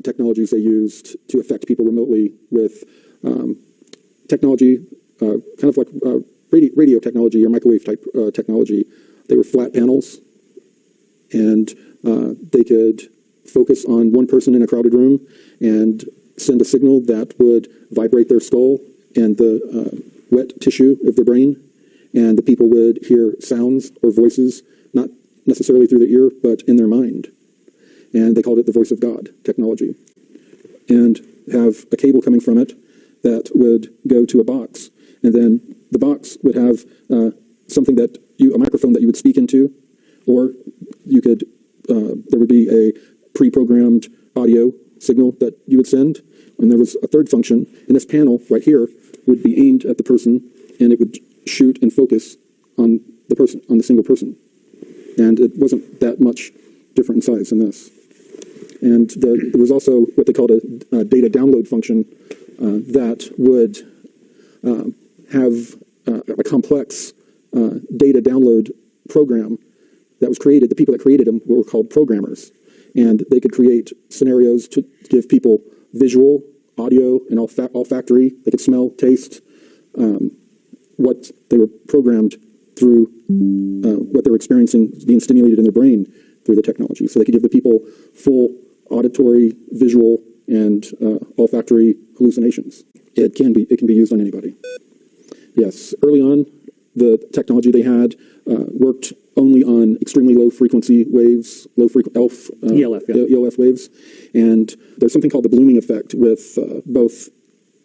technologies they used to affect people remotely with technology, kind of like radio technology or microwave type technology. They were flat panels, and they could focus on one person in a crowded room and send a signal that would vibrate their skull and the wet tissue of their brain, and the people would hear sounds or voices, not necessarily through their ear, but in their mind. And they called it the voice of God technology, and have a cable coming from it that would go to a box, and then the box would have something that a microphone that you would speak into, or you could there would be a pre-programmed audio signal that you would send, and there was a third function, and this panel right here would be aimed at the person, and it would shoot and focus on the person, on the single person, and it wasn't that much different in size than this. And there was also what they called a data download function that would have a complex data download program that was created. The people that created them were called programmers, and they could create scenarios to give people visual, audio, and olfactory. They could smell, taste, what they were programmed through, what they were experiencing being stimulated in their brain through the technology. So they could give the people full auditory, visual, and olfactory hallucinations. It can be used on anybody. Yes, early on, the technology they had worked only on extremely low frequency waves, ELF waves, and there's something called the blooming effect with both.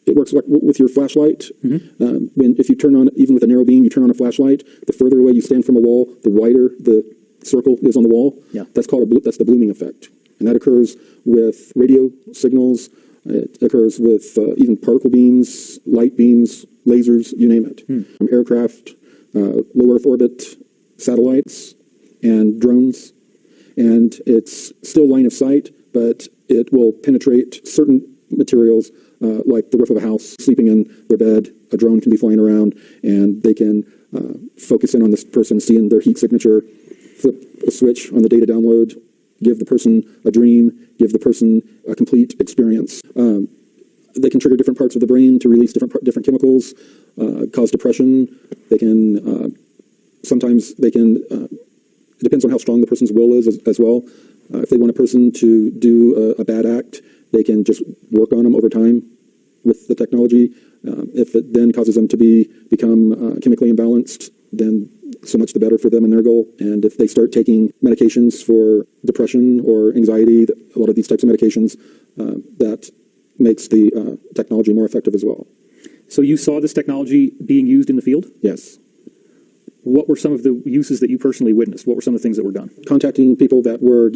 It works like with your flashlight. If you turn on, even with a narrow beam, you turn on a flashlight, the further away you stand from a wall, the wider the circle is on the wall. Yeah. That's the blooming effect, and that occurs with radio signals. It occurs with even particle beams, light beams, lasers, you name it. From aircraft, low Earth orbit satellites, and drones. And it's still line of sight, but it will penetrate certain materials like the roof of a house, sleeping in their bed. A drone can be flying around, and they can focus in on this person, seeing their heat signature, flip a switch on the data download, give the person a dream, give the person a complete experience. They can trigger different parts of the brain to release different chemicals, cause depression. They can sometimes they can. It depends on how strong the person's will is as well. If they want a person to do a bad act, they can just work on them over time with the technology. If it then causes them to become chemically imbalanced, then so much the better for them and their goal. And if they start taking medications for depression or anxiety, a lot of these types of medications, that makes the technology more effective as well. So you saw this technology being used in the field? Yes. What were some of the uses that you personally witnessed? What were some of the things that were done? Contacting people that were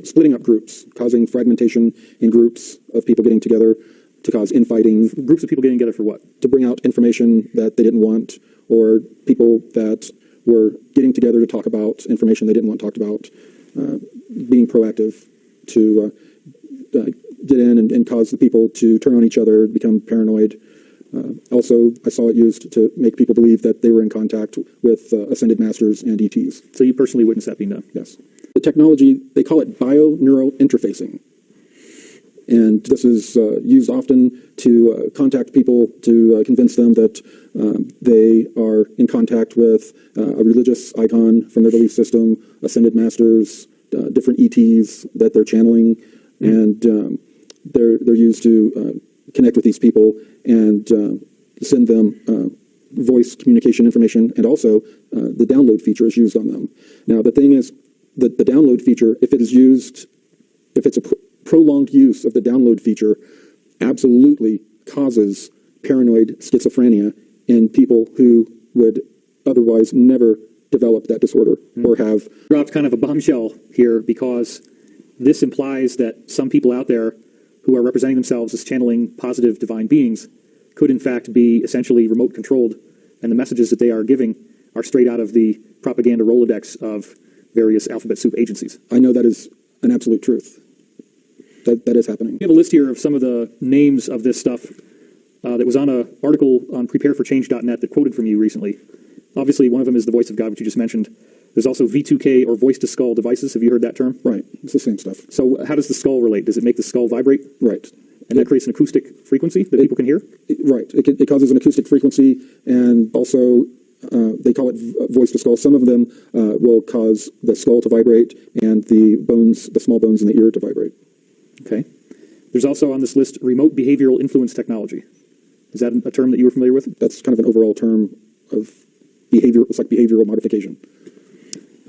splitting up groups, causing fragmentation in groups of people getting together to cause infighting. Groups of people getting together for what? To bring out information that they didn't want, or people that were getting together to talk about information they didn't want talked about, being proactive to get in and cause the people to turn on each other, become paranoid. Also, I saw it used to make people believe that they were in contact with ascended masters and ETs. So you personally witnessed that being done? Yes. The technology, they call it bio-neural interfacing. And this is used often to contact people to convince them that they are in contact with a religious icon from their belief system, ascended masters, different ETs that they're channeling, and they're used to connect with these people and send them voice communication information, and also the download feature is used on them. Now, the thing is that the download feature, if it's a prolonged use of the download feature, absolutely causes paranoid schizophrenia in people who would otherwise never develop that disorder or have. Dropped kind of a bombshell here, because this implies that some people out there who are representing themselves as channeling positive divine beings could in fact be essentially remote controlled, and the messages that they are giving are straight out of the propaganda Rolodex of various alphabet soup agencies. I know that is an absolute truth. That is happening. We have a list here of some of the names of this stuff that was on an article on prepareforchange.net that quoted from you recently. Obviously, one of them is the voice of God, which you just mentioned. There's also V2K or voice to skull devices. Have you heard that term? Right. It's the same stuff. So how does the skull relate? Does it make the skull vibrate? Right. And that creates an acoustic frequency that people can hear? Right. It causes an acoustic frequency, and also they call it voice to skull. Some of them will cause the skull to vibrate and the bones, the small bones in the ear to vibrate. Okay. There's also on this list remote behavioral influence technology. Is that a term that you were familiar with? That's kind of an overall term of behavior. It's like behavioral modification.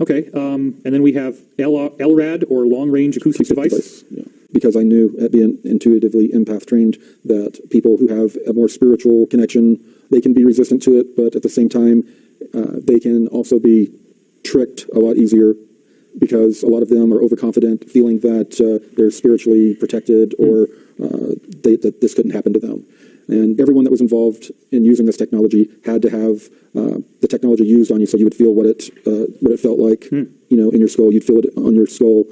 Okay. And then we have LRAD or long range acoustic device. Yeah. Because I knew, at being intuitively empath trained, that people who have a more spiritual connection, they can be resistant to it, but at the same time, they can also be tricked a lot easier, because a lot of them are overconfident, feeling that they're spiritually protected, or that this couldn't happen to them. And everyone that was involved in using this technology had to have the technology used on you, so you would feel what it felt like. You know, in your skull, you'd feel it on your skull.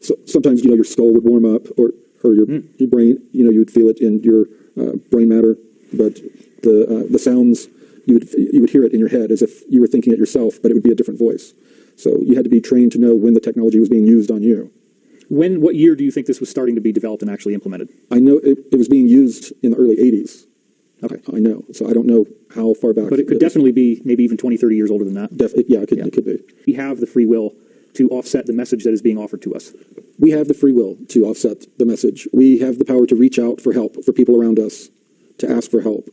So sometimes your skull would warm up, or your brain. You would feel it in your brain matter. But the sounds, you would hear it in your head as if you were thinking it yourself, but it would be a different voice. So you had to be trained to know when the technology was being used on you. What year do you think this was starting to be developed and actually implemented? I know it was being used in the early 80s. Okay. I know. So I don't know how far back. But it could definitely be maybe even 20, 30 years older than that. It could be. We have the free will to offset the message that is being offered to us. We have the free will to offset the message. We have the power to reach out for help, for people around us, to ask for help.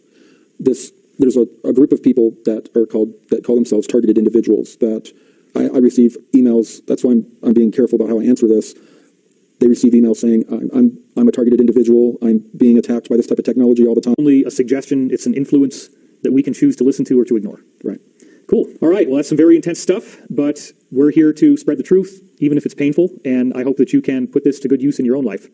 There's a group of people that call themselves targeted individuals that I receive emails. That's why I'm being careful about how I answer this. They receive emails saying, I'm a targeted individual. I'm being attacked by this type of technology all the time. Only a suggestion. It's an influence that we can choose to listen to or to ignore. Right. Cool. All right. Well, that's some very intense stuff, but we're here to spread the truth, even if it's painful. And I hope that you can put this to good use in your own life.